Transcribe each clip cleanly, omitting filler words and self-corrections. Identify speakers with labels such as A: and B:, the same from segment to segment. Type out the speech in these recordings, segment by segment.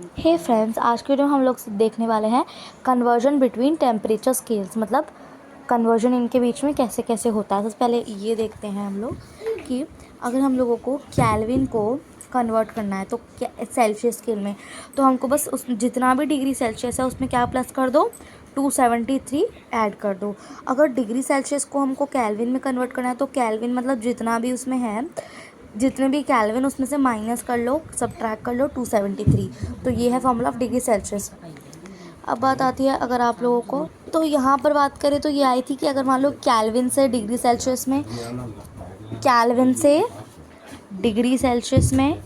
A: हे friends, आज के video में हम लोग देखने वाले हैं कन्वर्जन बिटवीन टेम्परेचर स्केल्स, मतलब कन्वर्जन इनके बीच में कैसे कैसे होता है। सबसे पहले ये देखते हैं हम लोग कि अगर हम लोगों को केल्विन को कन्वर्ट करना है तो सेल्सियस स्केल में, तो हमको बस उस जितना भी डिग्री सेल्सियस है उसमें क्या प्लस कर दो, 273 ऐड कर दो। अगर डिग्री सेल्सियस को हमको केल्विन में कन्वर्ट करना है तो केल्विन मतलब जितना भी उसमें है, जितने भी केल्विन उसमें से माइनस कर लो, सब्ट्रैक्ट कर लो 273। तो ये है फॉर्मूला ऑफ डिग्री सेल्सियस। अब बात आती है अगर आप लोगों को, तो यहाँ पर बात करें तो ये आई थी कि अगर मान लो केल्विन से डिग्री सेल्सियस में, केल्विन से डिग्री सेल्सियस में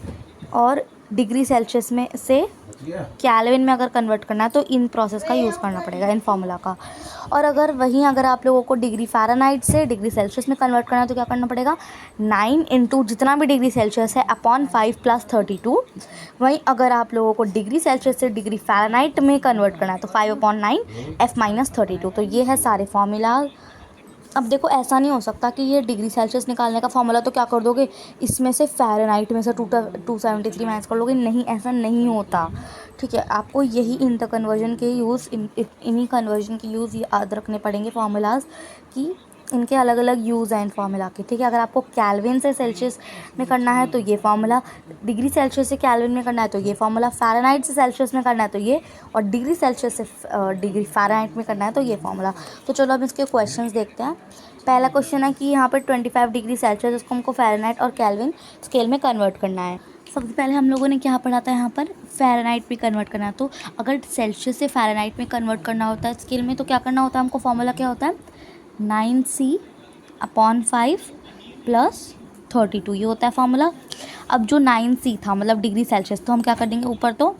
A: और डिग्री सेल्सियस में से केल्विन में अगर कन्वर्ट करना है तो इन प्रोसेस का यूज़ करना पड़ेगा, इन फॉर्मूला का। और अगर आप लोगों को डिग्री फ़ारेनहाइट से डिग्री सेल्सियस में कन्वर्ट करना है तो क्या करना पड़ेगा, 9 इंटू जितना भी डिग्री सेल्सियस है अपॉन 5 प्लस 32। वहीं अगर आप लोगों को डिग्री सेल्सियस से डिग्री फ़ारेनहाइट में कन्वर्ट करना है तो 5/9 F माइनस 32। तो ये है सारे फॉर्मूला। अब देखो, ऐसा नहीं हो सकता कि ये डिग्री सेल्सियस निकालने का फॉर्मूला तो क्या कर दोगे, इसमें से फ़ारेनहाइट में से 273 माइनस कर लोगे। नहीं, ऐसा नहीं होता। ठीक है, आपको यही इंटर कन्वर्जन के यूज़, इन्हीं कन्वर्जन के यूज़ याद रखने पड़ेंगे फॉर्मूलाज कि इनके अलग अलग यूज़ हैं इन फार्मूला के। ठीक है, अगर आपको केल्विन से सेल्सियस में करना है तो ये फार्मूला, डिग्री सेल्सियस से केल्विन में करना है तो ये फार्मूला, फ़ारेनहाइट से सेल्सियस में करना है तो ये, और डिग्री सेल्सियस से डिग्री फ़ारेनहाइट में करना है तो ये फार्मूला। तो चलो अब इसके क्वेश्चंस देखते हैं। पहला क्वेश्चन है कि यहाँ पर 25 डिग्री सेल्सियस, उसको हमको फ़ारेनहाइट और केल्विन स्केल में कन्वर्ट करना है। सबसे पहले हम लोगों ने क्या पढ़ा था, यहाँ पर फ़ारेनहाइट में कन्वर्ट करना है। तो अगर सेल्सियस से फ़ारेनहाइट में कन्वर्ट करना होता है स्केल में तो क्या करना होता है हमको, फॉर्मूला क्या होता है, 9C/5 प्लस 32, ये होता है फॉर्मूला। अब जो 9C था मतलब डिग्री सेल्सियस, तो हम क्या कर देंगे, ऊपर तो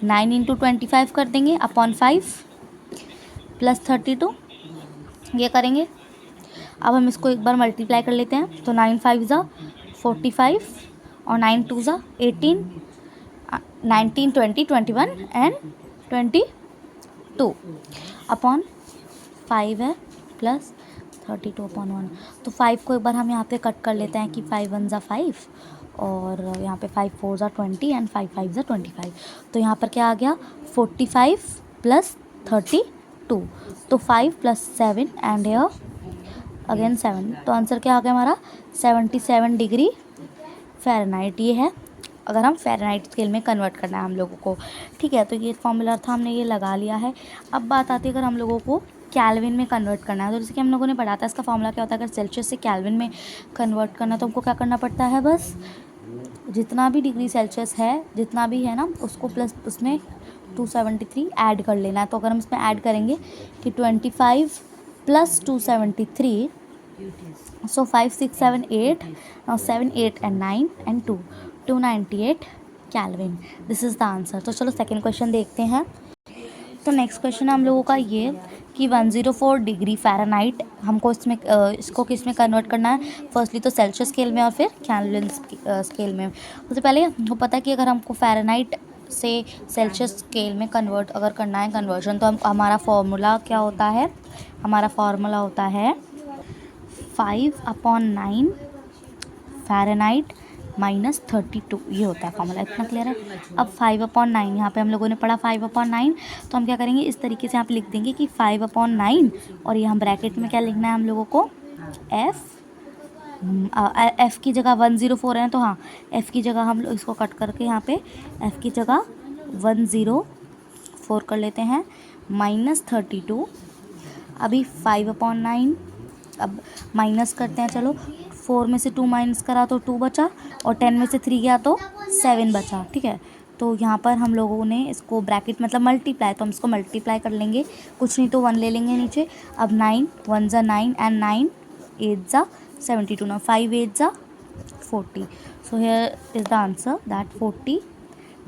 A: 9 इंटू 25 कर देंगे अपॉन 5 प्लस 32, ये करेंगे। अब हम इसको एक बार मल्टीप्लाई कर लेते हैं तो 9 5 ज़ा 45 और 9 2 ज़ा 18, 19 20 21 एंड 22 अपॉन 5 है प्लस 32/1। तो 5 को एक बार हम यहाँ पे कट कर लेते हैं कि 5 1 ज़ा 5 और यहाँ पे 5 4 ज़ा 20 एंड 5 5 ज़ा 25। तो यहाँ पर क्या आ गया, 45 प्लस 32। तो 5 प्लस 7 एंड हेयर अगेन 7। तो आंसर क्या आ गया हमारा, 77 डिग्री फ़ारेनहाइट। ये है अगर हम फ़ारेनहाइट स्केल में कन्वर्ट करना है हम लोगों को। ठीक है, तो ये फॉर्मूला था, हमने ये लगा लिया है। अब बात आती है अगर हम लोगों को केल्विन में कन्वर्ट करना है, तो जैसे कि हम लोगों ने पढ़ा था इसका फॉर्मूला क्या होता है, अगर सेल्सियस से केल्विन में कन्वर्ट करना है तो हमको क्या करना पड़ता है, बस जितना भी डिग्री सेल्सियस है, जितना भी है ना, उसको प्लस उसमें 273 ऐड कर लेना है। तो अगर हम इसमें ऐड करेंगे कि 25 plus 273, so 5 6 7 8, now 7 8 and 9 and 2, 298 kelvin. This is the answer. तो चलो सेकंड क्वेश्चन देखते हैं। तो नेक्स्ट क्वेश्चन है हम लोगों का ये कि 104 डिग्री फ़ारेनहाइट हमको इसमें इसको किस में कन्वर्ट करना है, फर्स्टली तो सेल्सियस स्केल में और फिर केल्विन स्केल में। उससे पहले हमको पता है कि अगर हमको फ़ारेनहाइट से सेल्सियस स्केल में कन्वर्ट अगर करना है कन्वर्जन, तो हमारा फॉर्मूला क्या होता है, हमारा फॉर्मूला होता है 5/9 फ़ारेनहाइट माइनस 32, ये होता है फॉर्मूला। इतना क्लियर है। अब 5/9 यहाँ पे हम लोगों ने पढ़ा 5/9, तो हम क्या करेंगे, इस तरीके से यहाँ पे लिख देंगे कि 5/9 और ये हम ब्रैकेट में क्या लिखना है हम लोगों को, एफ़ की जगह 104 है तो हाँ, एफ़ की जगह हम लोग इसको कट करके यहाँ पे एफ़ की जगह 104 कर लेते हैं माइनस 32। अभी 5/9, अब माइनस करते हैं, चलो 4 में से 2 माइनस करा तो 2 बचा और 10 में से 3 गया तो 7 बचा। ठीक है, तो यहाँ पर हम लोगों ने इसको ब्रैकेट मतलब मल्टीप्लाई, तो हम इसको मल्टीप्लाई कर लेंगे, कुछ नहीं तो 1 ले लेंगे नीचे। अब 9 1 ज़ा 9 एंड 9 8 ज़ा 72, ना 5 8 ज़ा 40। So here is the answer that 40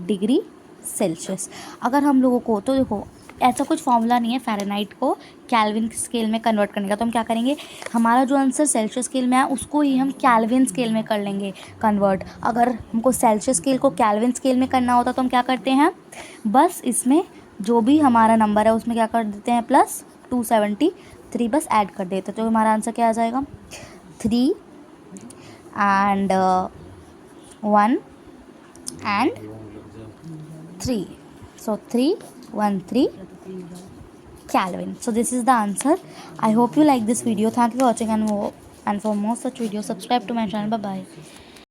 A: degree Celsius. अगर हम लोगों को, तो देखो ऐसा कुछ फॉर्मूला नहीं है फ़ारेनहाइट को केल्विन स्केल में कन्वर्ट करने का, तो हम क्या करेंगे, हमारा जो आंसर सेल्सियस स्केल में है उसको ही हम केल्विन स्केल में कर लेंगे कन्वर्ट। अगर हमको सेल्सियस स्केल को केल्विन स्केल में करना होता तो हम क्या करते हैं, बस इसमें जो भी हमारा नंबर है उसमें क्या कर देते हैं, प्लस 273 बस ऐड कर देते। तो हमारा आंसर क्या आ जाएगा, 3 and 1 and 3। So 313 Kelvin. So this is the answer. I hope you like this video. Thank you for watching, and for more such videos subscribe to my channel. Bye bye.